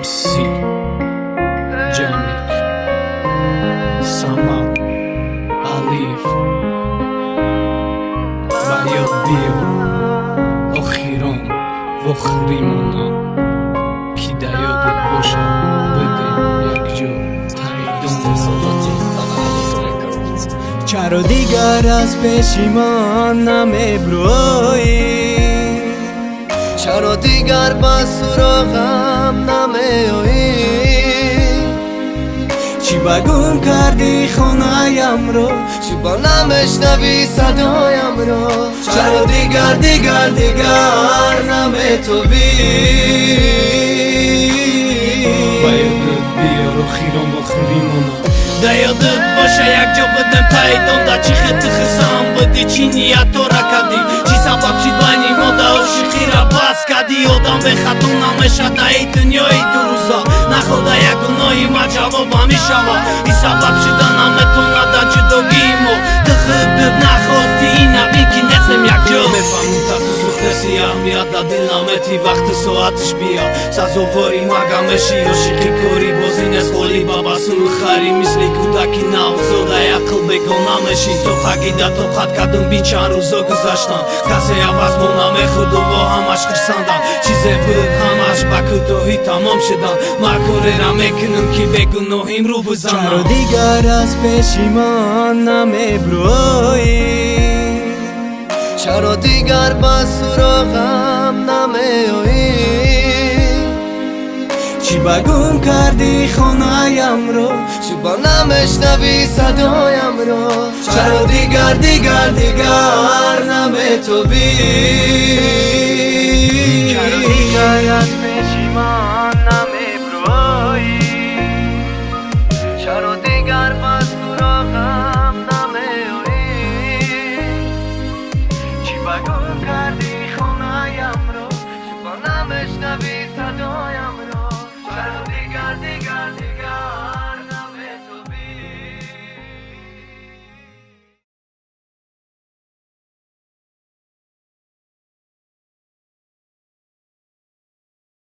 MC Jamik Saman Alif Bayod Bio Oxiron Voxrimona Ki dayodot bosha Bede yakjo چرا دیگر از پشیمان نمیبرویی چرا دیگر با سراغم نمیایی چی بگم کردی خونه‌ام رو چی با نمیشنوی صدایم رو چرا دیگر نمیتوبی Bayodot Bio Oxiron Voxrimona Да یادت باشه یک جا بدم پیدام دا چی خطی خسام بدی چی نیت تو را کردی چی سبب شید بینی ما دا عاشقی را بس کردی آدم به خطا نمیشه دا ای دنیای دو روزا نخوده یک گناهی ما جوابم میشوه ای سبب شده نمیتونه دا جداگی ما تو خودت نخواستی این نبین که نستم یک جا میفهمون تا تو سوخته سی اهمیت دا دل نمیتی وقت ساعتش بیا سزاواری مگمشی عاشقی کاری بازی نسخالی بابا سلو خری مثلی کودکی نوزاده عقل بگو نمیشی تو خگیده تو خط کردم بی چند روزا گذشتن کسی عوض با نمیخود و همش خرسندن چیزی بود همش با کوتاهی تمام شدن ما کاری را میکنم که به گناهیم رو بزنم چرا دیگر از پشیمان نمیبرویی چرا دیگر با سراغم نمیایی چی بگم کردی خونه‌ام رو چی با نمیشنوی صدایم رو چرا دیگر نمیتوبی چرا دیگر از